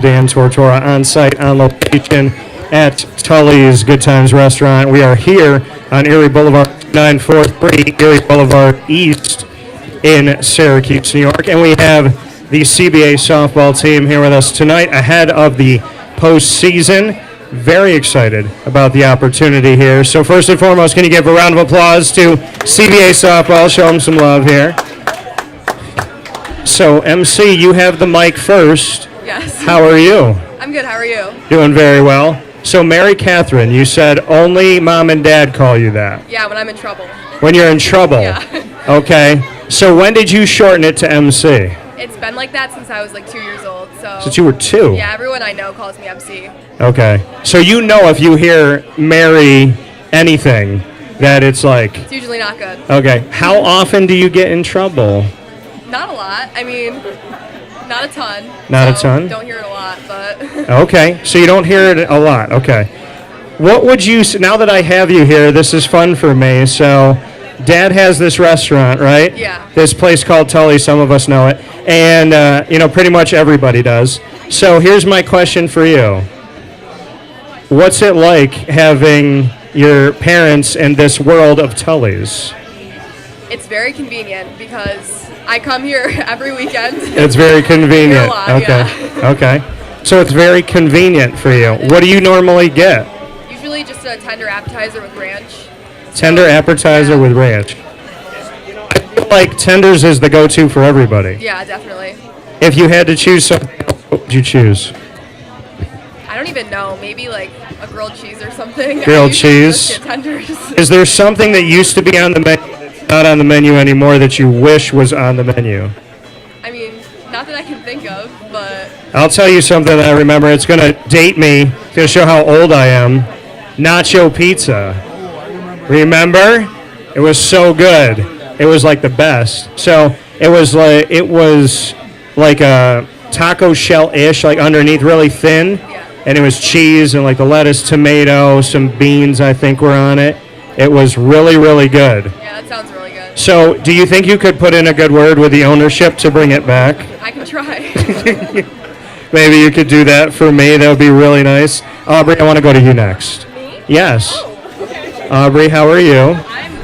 Dan Tortora on site, on location at Tully's Good Times Restaurant. We are here on Erie Boulevard, 943 Erie Boulevard East in Syracuse, New York. And we have the CBA softball team here with us tonight ahead of the postseason. Very excited about the opportunity here. So first and foremost, can you give a round of applause to CBA softball? Show them some love here. So, MC, you have the mic first. Yes. How are you? I'm good. How are you? Doing very well. So, Mary Catherine, you said only mom and dad call you that. Yeah, when I'm in trouble. When you're in trouble? Yeah. Okay. So, when did you shorten it to MC? It's been like that since I was like 2 years old. So. Since you were 2? Yeah, everyone I know calls me MC. Okay. So, you know if you hear Mary anything, that it's like... It's usually not good. Okay. How often do you get in trouble? Not a lot. I mean, not a ton. Not a ton? Don't hear it a lot, but... Okay. So, you don't hear it a lot. Okay. What would you... Now that I have you here, this is fun for me. So, Dad has this restaurant, right? Yeah. This place called Tully. Some of us know it. And, pretty much everybody does. So, here's my question for you. What's it like having your parents in this world of Tully's? It's very convenient because I come here every weekend. It's very convenient. A lot, okay. yeah. Okay. So it's very convenient for you. What do you normally get? Usually just a tender appetizer with ranch. Tender appetizer with ranch. I feel like tenders is the go-to for everybody. Yeah, definitely. If you had to choose something, what would you choose? I don't even know. Maybe like a grilled cheese or something. Grilled I usually cheese? just get tenders. Is there something that used to be on the menu that's not on the menu anymore that you wish was on the menu? I mean, not that I can think of, but... I'll tell you something that I remember. It's going to date me. It's going to show how old I am. Nacho pizza. Remember? It was so good. It was like the best. So it was like a taco shell-ish, like underneath, really thin. Yeah. And it was cheese and like the lettuce, tomato, some beans, I think, were on it. It was really, really good. Yeah, that sounds really good. So do you think you could put in a good word with the ownership to bring it back? I can try. Maybe you could do that for me. That would be really nice. Aubrey, I want to go to you next. Me? Yes. Oh, okay. Aubrey, how are you?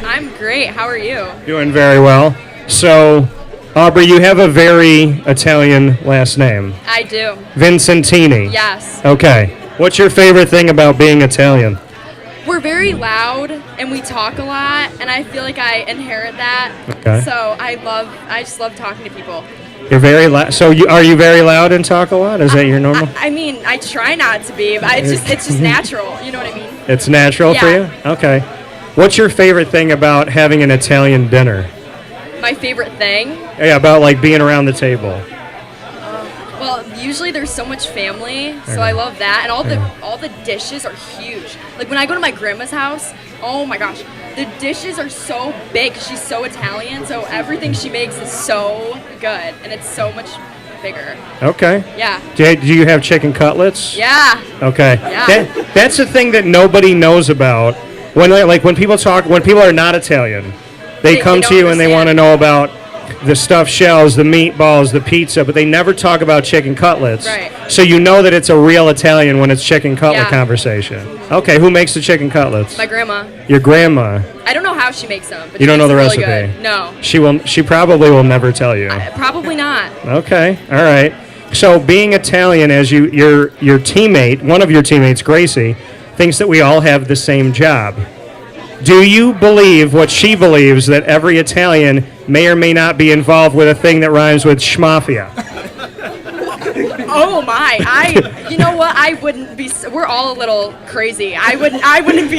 I'm great. How are you? Doing very well. So, Aubrey, you have a very Italian last name. I do. Vincentini. Yes. Okay. What's your favorite thing about being Italian? We're very loud and we talk a lot, and I feel like I inherit that. Okay. So I just love talking to people. You're very loud. So, are you very loud and talk a lot? Is that your normal? I mean, I try not to be, but it's just natural. You know what I mean? It's natural for you? Yeah. Okay. What's your favorite thing about having an Italian dinner? My favorite thing? Yeah, about like being around the table. Well, usually there's so much family, so I love that, and all the dishes are huge. Like when I go to my grandma's house, oh my gosh, the dishes are so big. She's so Italian, so everything she makes is so good, and it's so much bigger. Okay. Yeah. Do you have chicken cutlets? Yeah. Okay. Yeah. That's the thing that nobody knows about. When people are not Italian, they come don't to you and they understand. want to know about the stuffed shells, the meatballs, the pizza, but they never talk about chicken cutlets. Right. So you know that it's a real Italian when it's chicken cutlet Yeah. conversation. Okay, who makes the chicken cutlets? My grandma. Your grandma. I don't know how she makes them, but You she don't know makes the them really recipe? good. No. She probably will never tell you. Probably not. Okay, all right. So being Italian, as your teammate, one of your teammates, Gracie, thinks that we all have the same job. Do you believe what she believes, that every Italian may or may not be involved with a thing that rhymes with schmafia? Oh my! You know what? I wouldn't be. We're all a little crazy. I wouldn't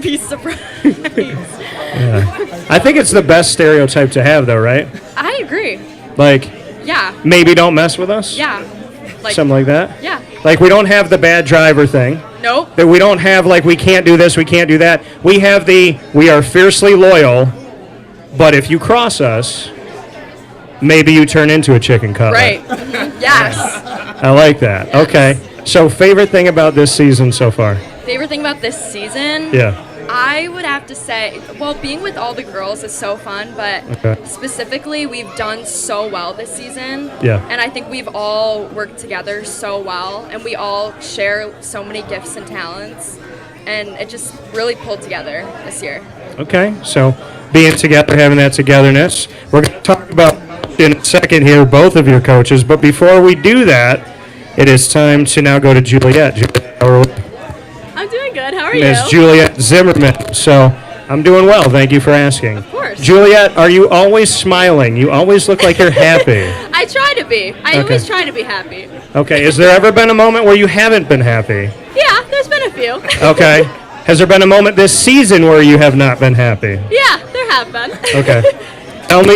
be surprised. I think it's the best stereotype to have, though, right? I agree. Like, Yeah. maybe don't mess with us? Yeah. Like. Something like that? Yeah. Like, we don't have the bad driver thing. Nope. That we don't have, like, we can't do this, we can't do that. We have we are fiercely loyal, but if you cross us, maybe you turn into a chicken cutlet. Right. Yes. I like that. Yes. Okay. So, favorite thing about this season so far? Favorite thing about this season? Yeah. I would have to say, well, being with all the girls is so fun, but specifically, we've done so well this season. Yeah. And I think we've all worked together so well, and we all share so many gifts and talents, and it just really pulled together this year. Okay, so being together, having that togetherness. We're going to talk about in a second here, both of your coaches, but before we do that, it is time to now go to Juliette. Juliette, how are we? I'm doing good. How are you? Ms. Juliette Zimmerman. So I'm doing well. Thank you for asking. Of course. Juliette, are you always smiling? You always look like you're happy. I try to be. I always try to be happy. Okay. Has there ever been a moment where you haven't been happy? Yeah, there's been a few. Okay. Has there been a moment this season where you have not been happy? Yeah, there have been. Okay.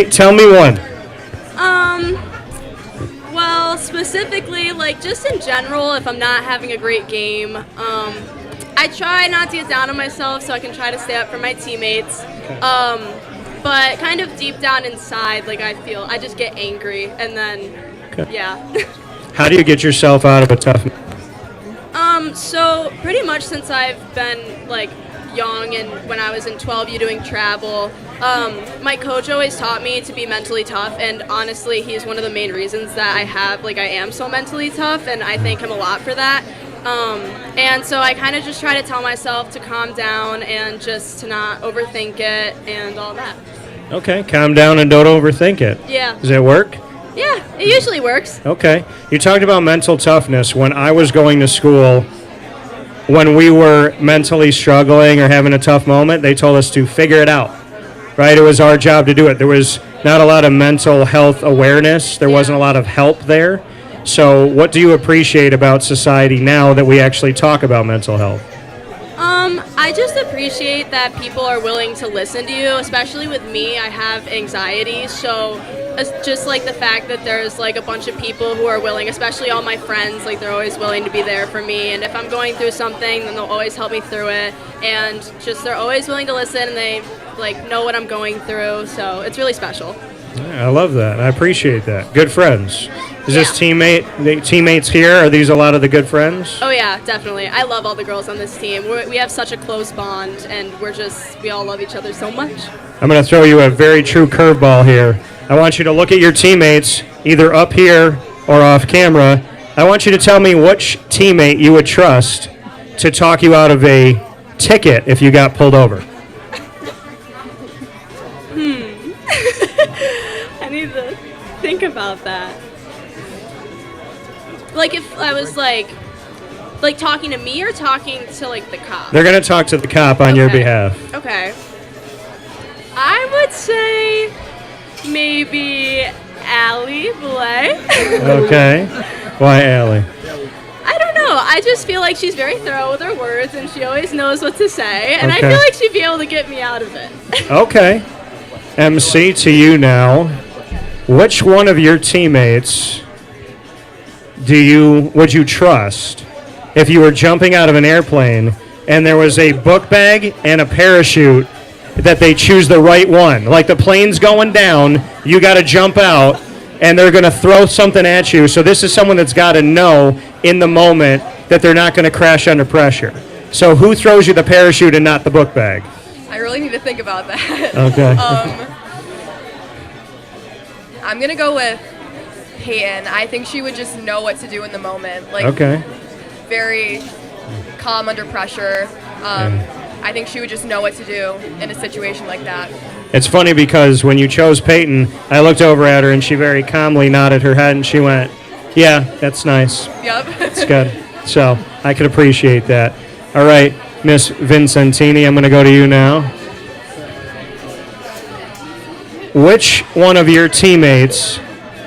Tell me one. Well, specifically, like just in general, if I'm not having a great game, I try not to get down on myself so I can try to stay up for my teammates. But kind of deep down inside, like I just get angry, and then, yeah. How do you get yourself out of a tough? So pretty much since I've been like young and when I was in 12U doing travel, my coach always taught me to be mentally tough, and honestly, he's one of the main reasons that I am so mentally tough, and I thank him a lot for that. And so I kind of just try to tell myself to calm down and just to not overthink it and all that. Okay, calm down and don't overthink it. Yeah. Does that work? Yeah, it usually works. Okay. You talked about mental toughness. When I was going to school, when we were mentally struggling or having a tough moment, they told us to figure it out, right? It was our job to do it. There was not a lot of mental health awareness. There wasn't a lot of help there. So what do you appreciate about society now that we actually talk about mental health? I just appreciate that people are willing to listen to you, especially with me. I have anxiety, so it's just like the fact that there's like a bunch of people who are willing, especially all my friends, like they're always willing to be there for me, and if I'm going through something, then they'll always help me through it, and just they're always willing to listen, and they like know what I'm going through, so it's really special. Yeah, I love that. I appreciate that. Good friends. Is this teammates here? Are these a lot of the good friends? Oh yeah, definitely. I love all the girls on this team. We have such a close bond, and we all love each other so much. I'm going to throw you a very true curveball here. I want you to look at your teammates, either up here or off camera. I want you to tell me which teammate you would trust to talk you out of a ticket if you got pulled over. I need to think about that. Like if I was like talking to me or talking to like the cop? They're going to talk to the cop on your behalf. Okay. I would say maybe Erie Blvd. Okay. Why Allie? I don't know. I just feel like she's very thorough with her words, and she always knows what to say, and I Okay. feel like she'd be able to get me out of it. Okay. MC, to you now. Which one of your teammates would you trust if you were jumping out of an airplane and there was a book bag and a parachute that they choose the right one? Like the plane's going down, you got to jump out, and they're going to throw something at you. So this is someone that's got to know in the moment that they're not going to crash under pressure. So who throws you the parachute and not the book bag? I really need to think about that. Okay. I'm going to go with Peyton. I think she would just know what to do in the moment. Like, Okay. very calm under pressure. I think she would just know what to do in a situation like that. It's funny because when you chose Peyton, I looked over at her and she very calmly nodded her head and she went, yeah, that's nice. Yep. It's good. So I could appreciate that. All right, Miss Vincentini, I'm going to go to you now. Which one of your teammates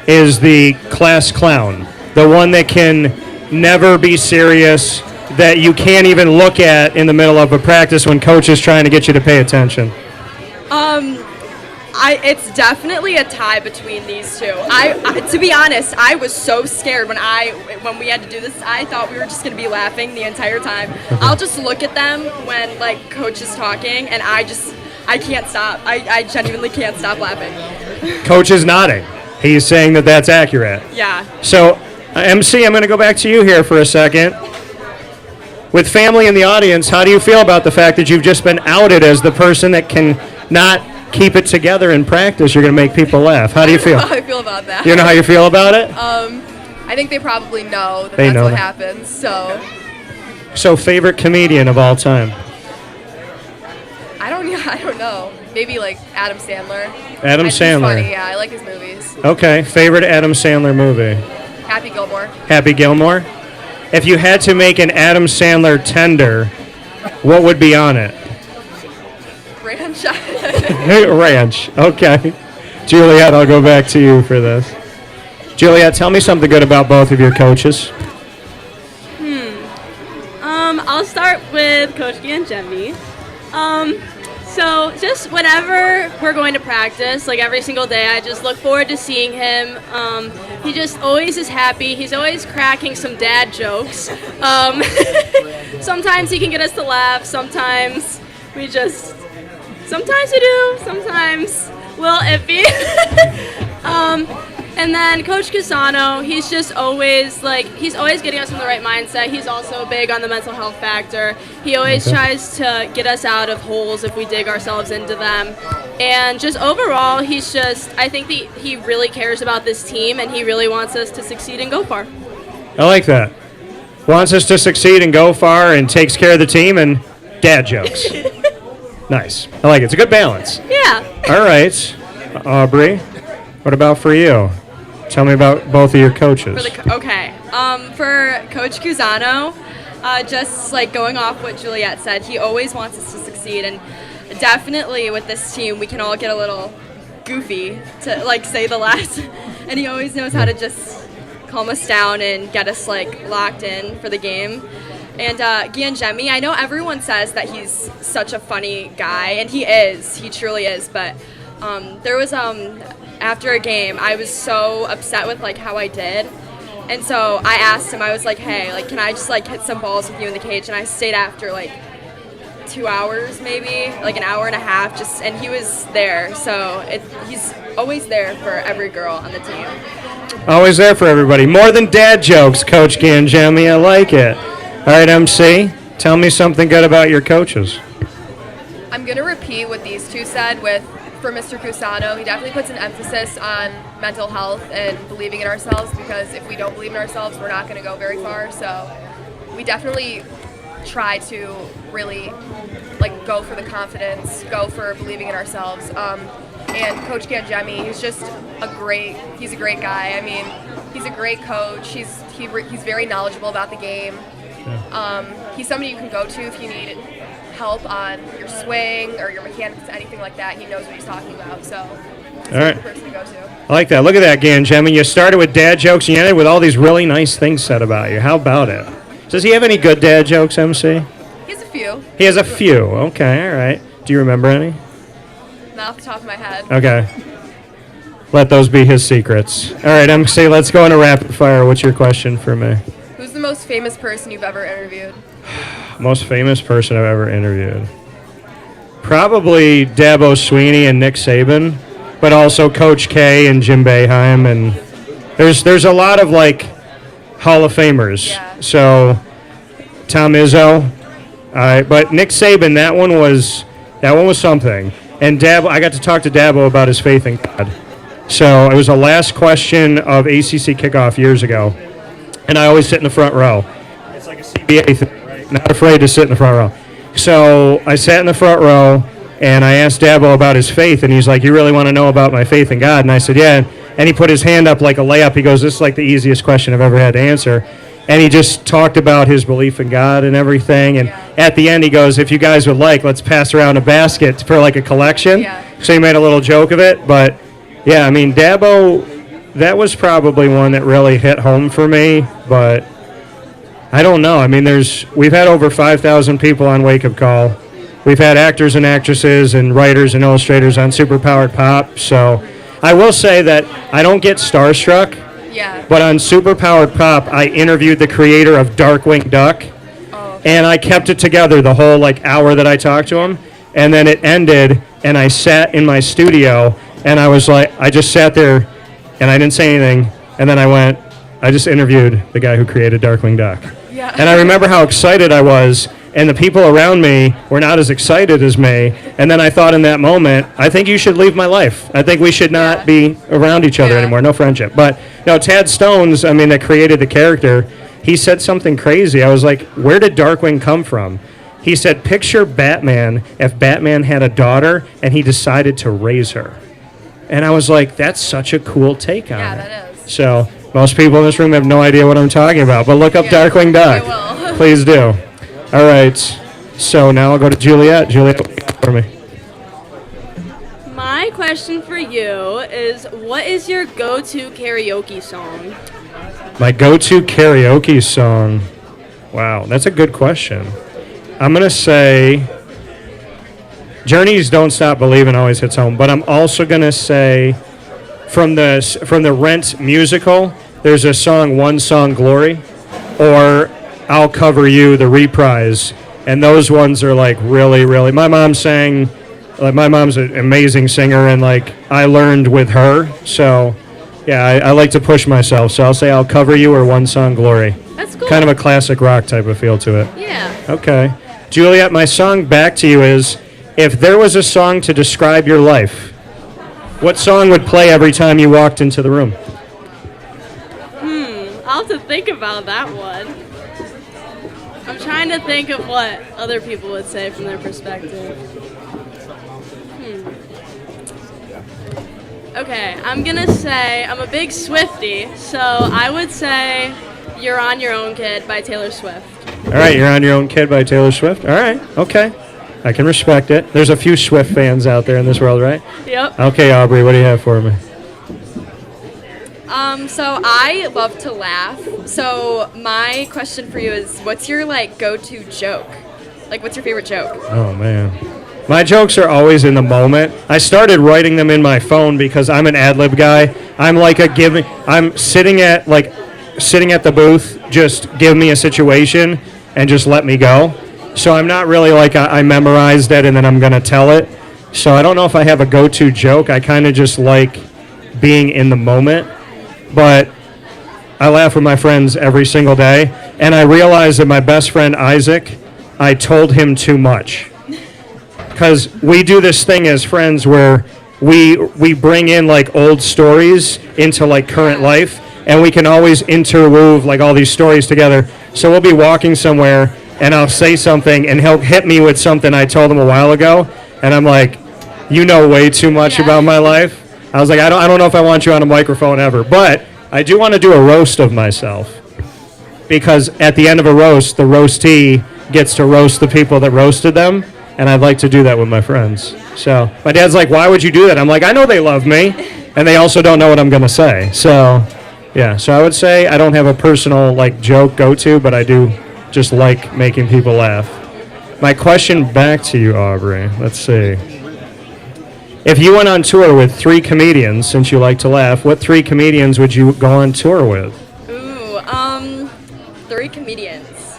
is the class clown? The one that can never be serious, that you can't even look at in the middle of a practice when coach is trying to get you to pay attention? It's definitely a tie between these two. To be honest, I was so scared when we had to do this. I thought we were just gonna be laughing the entire time. I'll just look at them when like coach is talking, and I can't stop. I genuinely can't stop laughing. Coach is nodding. He's saying that that's accurate. Yeah. So, MC, I'm going to go back to you here for a second. with family in the audience, how do you feel about the fact that you've just been outed as the person that can not keep it together in practice? You're going to make people laugh. How do you feel? How I feel about that. You know how you feel about it? I think they probably know that They that's know what that. happens. So favorite comedian of all time? I don't know. Maybe like Adam Sandler. Adam He's Sandler. funny, yeah. I like his movies. Okay, favorite Adam Sandler movie? Happy Gilmore. Happy Gilmore? If you had to make an Adam Sandler tender, what would be on it? Ranch. Ranch. Okay. Juliette, I'll go back to you for this. Juliette, tell me something good about both of your coaches. I'll start with Coach Giamartino. So just whenever we're going to practice, like every single day, I just look forward to seeing him. He just always is happy. He's always cracking some dad jokes. Sometimes he can get us to laugh. Sometimes we do. Sometimes we'll iffy. And then Coach Casano, he's just always he's always getting us in the right mindset. He's also big on the mental health factor. He always tries to get us out of holes if we dig ourselves into them. And just overall, I think he really cares about this team and he really wants us to succeed and go far. I like that. Wants us to succeed and go far and takes care of the team and dad jokes. Nice. I like it. It's a good balance. Yeah. All right. Aubrey, what about for you? Tell me about both of your coaches. For Coach Cusano, just like going off what Juliette said, he always wants us to succeed, and definitely with this team, we can all get a little goofy, to say the last, and he always knows how to just calm us down and get us locked in for the game. And Gianjemi, I know everyone says that he's such a funny guy, and he truly is, but there was after a game, I was so upset with how I did, and so I asked him. I was like, "Hey, can I just hit some balls with you in the cage?" And I stayed after 2 hours, maybe an hour and a half, and he was there. So he's always there for every girl on the team. Always there for everybody. More than dad jokes, Coach Gianjemi. I like it. All right, MC, tell me something good about your coaches. I'm gonna repeat what these two said for Mr. Cusano. He definitely puts an emphasis on mental health and believing in ourselves, because if we don't believe in ourselves, we're not going to go very far. So we definitely try to really go for the confidence, go for believing in ourselves. And Coach Gianjemi, he's a great guy. I mean, he's a great coach. He's very knowledgeable about the game. He's somebody you can go to if you need help on your swing or your mechanics, anything like that. He knows what he's talking about, so he's All right. the person to go to. I like that. Look at that, Gianjemi. You started with dad jokes and you ended with all these really nice things said about you. How about it? Does he have any good dad jokes, MC? He has a few. He has a few. Okay, all right. Do you remember any? Not off the top of my head. Okay. Let those be his secrets. All right, MC, let's go into rapid fire. What's your question for me? Who's the most famous person you've ever interviewed? Most famous person I've ever interviewed. Probably Dabo Sweeney and Nick Saban, but also Coach K and Jim Boeheim, and there's a lot of Hall of Famers. Yeah. So Tom Izzo, but Nick Saban, that one was something. And Dabo, I got to talk to Dabo about his faith in God. So it was the last question of ACC kickoff years ago, and I always sit in the front row. It's like a CBA thing. Not afraid to sit in the front row. So I sat in the front row, and I asked Dabo about his faith, and he's like, "You really want to know about my faith in God?" And I said, "Yeah." And he put his hand up like a layup. He goes, "This is the easiest question I've ever had to answer." And he just talked about his belief in God and everything. And at the end, he goes, "If you guys would let's pass around a basket for a collection." Yeah. So he made a little joke of it. But, yeah, I mean, Dabo, that was probably one that really hit home for me. But I don't know. I mean, we've had over 5,000 people on Wake Up Call. We've had actors and actresses and writers and illustrators on Superpowered Pop. So I will say that I don't get starstruck, Yeah. but on Superpowered Pop, I interviewed the creator of Darkwing Duck, and I kept it together the whole hour that I talked to him. And then it ended, and I sat in my studio, and I was I just sat there, and I didn't say anything. And then I just interviewed the guy who created Darkwing Duck. Yeah. And I remember how excited I was, and the people around me were not as excited as me. And then I thought in that moment, I think you should leave my life. I think we should not be around each other anymore. No friendship. But Tad Stones, that created the character, he said something crazy. I was like, where did Darkwing come from? He said, picture Batman if Batman had a daughter and he decided to raise her. And I was like, that's such a cool take on it. Yeah, that is. So most people in this room have no idea what I'm talking about. But look up Darkwing Duck. I will. Please do. All right. So now I'll go to Juliette. Juliette, what do you got for me? My question for you is, what is your go-to karaoke song? My go-to karaoke song. Wow, that's a good question. I'm going to say Journey's Don't Stop Believin' always hits home, but I'm also going to say from the Rent musical, there's a song, One Song Glory, or I'll Cover You, the reprise, and those ones are like really, really, my mom's an amazing singer, and like I learned with her, so yeah, I like to push myself, so I'll say I'll Cover You or One Song Glory. That's cool. Kind of a classic rock type of feel to it. Yeah. Okay. Juliette, my song back to you is, if there was a song to describe your life, what song would play every time you walked into the room? I'll have to think about that one. I'm trying to think of what other people would say from their perspective. Okay, I'm gonna say, I'm a big Swiftie, so I would say You're on Your Own Kid by Taylor Swift. All right, You're on Your Own Kid by Taylor Swift. All right, okay. I can respect it. There's a few Swift fans out there in this world, right? Yep. Okay, Aubrey, what do you have for me? So I love to laugh. So my question for you is, what's your go-to joke? What's your favorite joke? Oh, man. My jokes are always in the moment. I started writing them in my phone because I'm an ad-lib guy. I'm sitting at the booth, just give me a situation and just let me go. So I'm not really I memorized it and then I'm going to tell it. So I don't know if I have a go-to joke. I kind of just like being in the moment. But I laugh with my friends every single day. And I realized that my best friend Isaac, I told him too much. Because we do this thing as friends where we bring in old stories into current life. And we can always interweave all these stories together. So we'll be walking somewhere and I'll say something, and he'll hit me with something I told him a while ago, and I'm like, you know way too much about my life. I was like, I don't know if I want you on a microphone ever, but I do want to do a roast of myself, because at the end of a roast, the roastee gets to roast the people that roasted them, and I'd like to do that with my friends. So my dad's like, why would you do that? I'm like, I know they love me, and they also don't know what I'm going to say. So, yeah, so I would say I don't have a personal joke go-to, but I do just like making people laugh. My question back to you, Aubrey. Let's see. If you went on tour with 3 comedians, since you like to laugh, what 3 comedians would you go on tour with? Ooh, 3 comedians.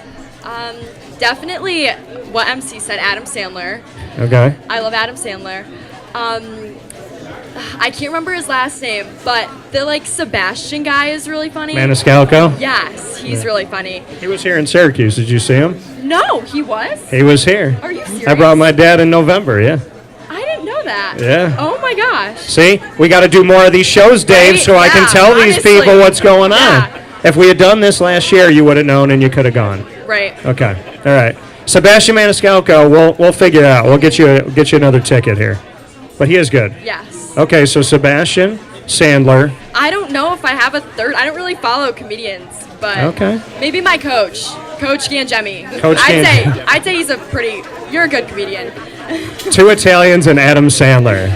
Definitely what MC said, Adam Sandler. Okay. I love Adam Sandler. I can't remember his last name, but the Sebastian guy is really funny. Maniscalco? Yes, he's really funny. He was here in Syracuse. Did you see him? No, he was? He was here. Are you serious? I brought my dad in November, yeah. I didn't know that. Yeah. Oh my gosh. See? We got to do more of these shows, Dave, Right? so I can Yeah, tell these honestly. people what's going on. Yeah. If we had done this last year, you would have known and you could have gone. Right. Okay. All right. Sebastian Maniscalco, we'll figure it out. We'll get you another ticket here. But he is good. Yes. Okay, so Sebastian, Sandler. I don't know if I have a third. I don't really follow comedians, but Okay. maybe my coach, Coach Gangemi. Coach Gangemi. I'd say you're a good comedian. 2 Italians and Adam Sandler.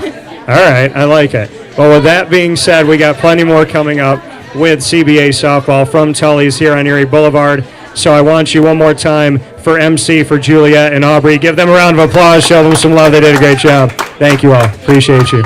All right, I like it. Well, with that being said, we got plenty more coming up with CBA softball from Tully's here on Erie Boulevard. So I want you one more time for MC, for Juliette and Aubrey. Give them a round of applause. Show them some love. They did a great job. Thank you all. Appreciate you.